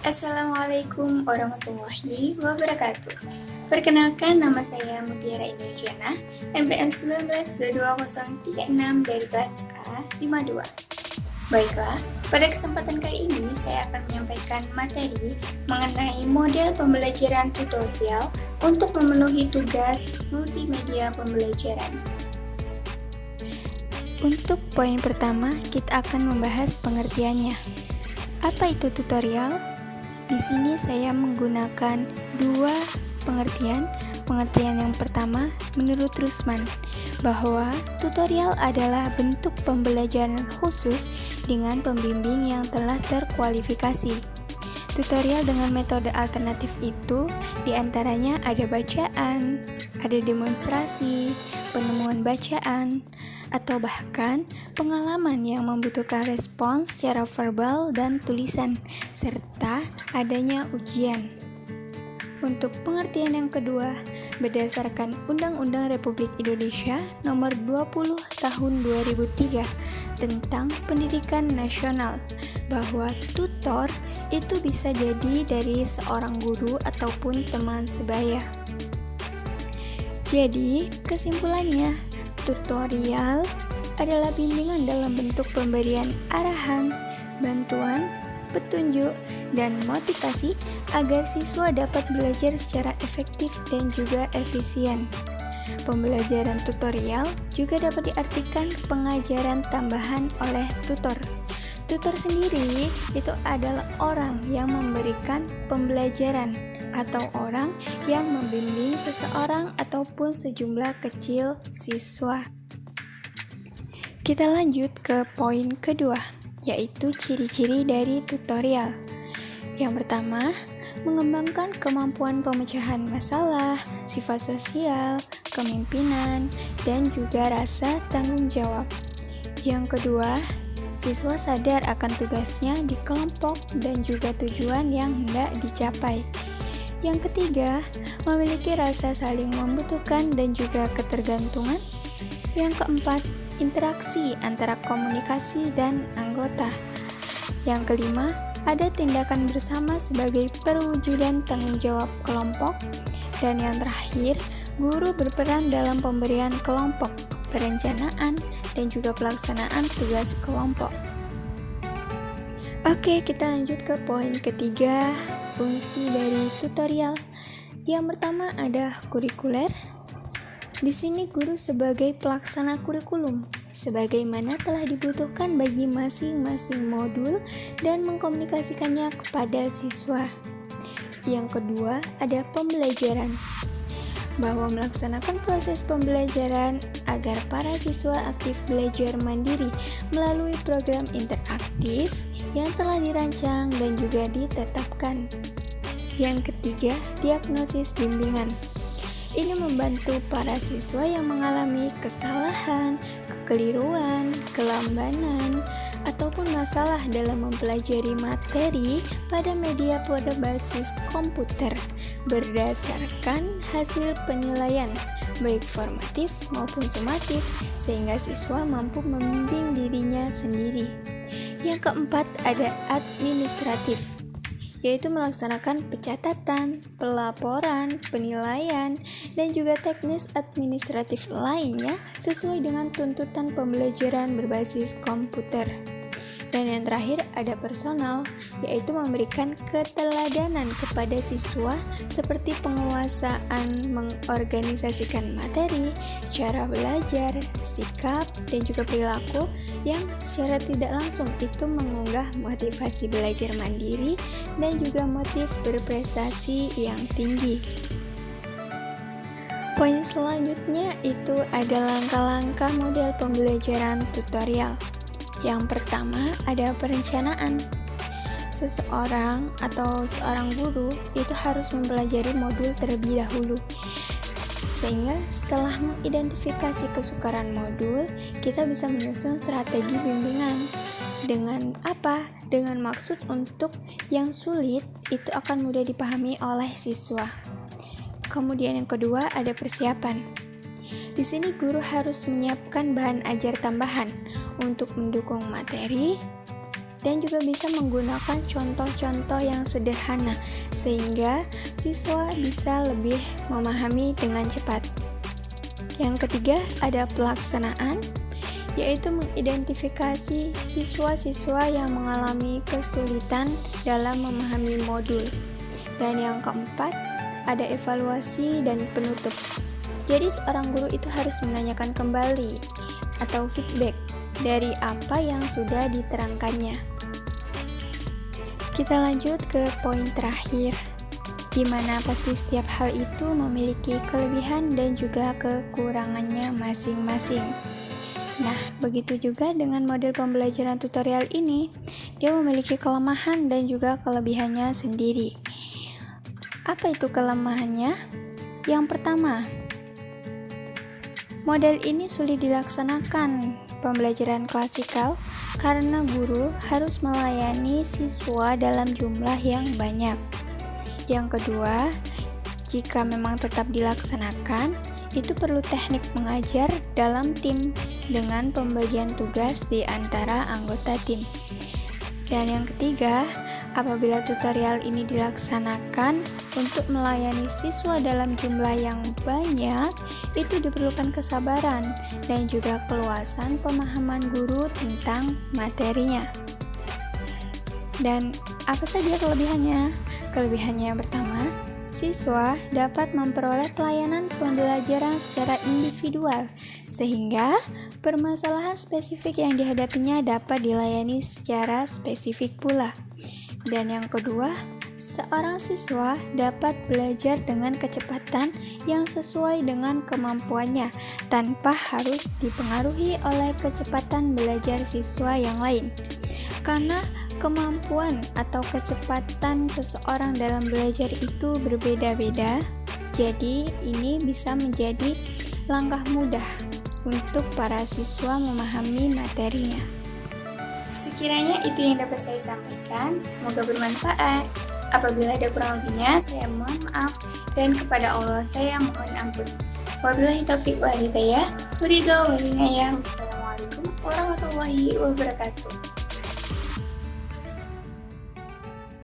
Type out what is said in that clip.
Assalamualaikum warahmatullahi wabarakatuh. Perkenalkan, nama saya Mutiara Indriana, NPM 19222036 dari kelas A52. Baiklah, pada kesempatan kali ini saya akan menyampaikan materi mengenai model pembelajaran tutorial untuk memenuhi tugas multimedia pembelajaran. Untuk poin pertama, kita akan membahas pengertiannya. Apa itu tutorial? Di sini saya menggunakan dua pengertian. Pengertian yang pertama, menurut Rusman, bahwa tutorial adalah bentuk pembelajaran khusus dengan pembimbing yang telah terkualifikasi. Tutorial dengan metode alternatif itu diantaranya ada bacaan, ada demonstrasi, penemuan bacaan, atau bahkan pengalaman yang membutuhkan respons secara verbal dan tulisan, serta adanya ujian. Untuk pengertian yang kedua, berdasarkan Undang-Undang Republik Indonesia Nomor 20 Tahun 2003 tentang Pendidikan Nasional, bahwa tutor itu bisa jadi dari seorang guru ataupun teman sebaya. Jadi, kesimpulannya, tutorial adalah bimbingan dalam bentuk pemberian arahan, bantuan, petunjuk, dan motivasi agar siswa dapat belajar secara efektif dan juga efisien. Pembelajaran tutorial juga dapat diartikan pengajaran tambahan oleh tutor. Tutor sendiri itu adalah orang yang memberikan pembelajaran atau orang yang membimbing seseorang ataupun sejumlah kecil siswa. Kita lanjut ke poin kedua, yaitu ciri-ciri dari tutorial. Yang pertama, mengembangkan kemampuan pemecahan masalah, sifat sosial, kepemimpinan, dan juga rasa tanggung jawab. Yang kedua, siswa sadar akan tugasnya di kelompok dan juga tujuan yang hendak dicapai. Yang ketiga, memiliki rasa saling membutuhkan dan juga ketergantungan. Yang keempat, interaksi antara komunikasi dan anggota. Yang kelima, ada tindakan bersama sebagai perwujudan tanggung jawab kelompok. Dan yang terakhir, guru berperan dalam pemberian kelompok, perencanaan, dan juga pelaksanaan tugas kelompok. Oke, kita lanjut ke poin ketiga, fungsi dari tutorial. Yang pertama ada kurikuler. Di sini guru sebagai pelaksana kurikulum, sebagaimana telah dibutuhkan bagi masing-masing modul dan mengkomunikasikannya kepada siswa. Yang kedua ada pembelajaran, bahwa melaksanakan proses pembelajaran agar para siswa aktif belajar mandiri melalui program interaktif yang telah dirancang dan juga ditetapkan. Yang ketiga, diagnosis bimbingan. Ini membantu para siswa yang mengalami kesalahan, kekeliruan, kelambanan, ataupun masalah dalam mempelajari materi pada media berbasis komputer berdasarkan hasil penilaian, baik formatif maupun sumatif, sehingga siswa mampu membimbing dirinya sendiri. Yang keempat ada administratif, yaitu melaksanakan pencatatan, pelaporan, penilaian, dan juga teknis administratif lainnya sesuai dengan tuntutan pembelajaran berbasis komputer. Dan yang terakhir ada personal, yaitu memberikan keteladanan kepada siswa seperti penguasaan mengorganisasikan materi, cara belajar, sikap, dan juga perilaku yang secara tidak langsung itu mengunggah motivasi belajar mandiri dan juga motif berprestasi yang tinggi. Poin selanjutnya itu ada langkah-langkah model pembelajaran tutorial. Yang pertama ada perencanaan. Seseorang atau seorang guru itu harus mempelajari modul terlebih dahulu. Sehingga setelah mengidentifikasi kesukaran modul, kita bisa menyusun strategi bimbingan. Dengan apa? Dengan maksud untuk yang sulit itu akan mudah dipahami oleh siswa. Kemudian yang kedua ada persiapan. Di sini guru harus menyiapkan bahan ajar tambahan untuk mendukung materi, dan juga bisa menggunakan contoh-contoh yang sederhana sehingga siswa bisa lebih memahami dengan cepat. Yang ketiga, ada pelaksanaan, yaitu mengidentifikasi siswa-siswa yang mengalami kesulitan dalam memahami modul. Dan yang keempat, ada evaluasi dan penutup. Jadi seorang guru itu harus menanyakan kembali atau feedback dari apa yang sudah diterangkannya. Kita lanjut ke poin terakhir, di mana pasti setiap hal itu memiliki kelebihan dan juga kekurangannya masing-masing. Nah, begitu juga dengan model pembelajaran tutorial ini, dia memiliki kelemahan dan juga kelebihannya sendiri. Apa itu kelemahannya? Yang pertama, model ini sulit dilaksanakan pembelajaran klasikal karena guru harus melayani siswa dalam jumlah yang banyak. Yang kedua, jika memang tetap dilaksanakan, itu perlu teknik mengajar dalam tim dengan pembagian tugas di antara anggota tim. Dan yang ketiga, apabila tutorial ini dilaksanakan untuk melayani siswa dalam jumlah yang banyak, itu diperlukan kesabaran dan juga keluasan pemahaman guru tentang materinya. Dan apa saja kelebihannya? Kelebihannya yang pertama, siswa dapat memperoleh pelayanan pembelajaran secara individual, sehingga permasalahan spesifik yang dihadapinya dapat dilayani secara spesifik pula. Dan yang kedua, seorang siswa dapat belajar dengan kecepatan yang sesuai dengan kemampuannya, tanpa harus dipengaruhi oleh kecepatan belajar siswa yang lain. Karena kemampuan atau kecepatan seseorang dalam belajar itu berbeda-beda, jadi ini bisa menjadi langkah mudah untuk para siswa memahami materinya. Sekiranya itu yang dapat saya sampaikan, semoga bermanfaat. Apabila ada kurang lebihnya, saya mohon maaf, dan kepada Allah saya mohon ampun. Wabillahi taufiq wal hidayah. Wassalamualaikum warahmatullahi wabarakatuh.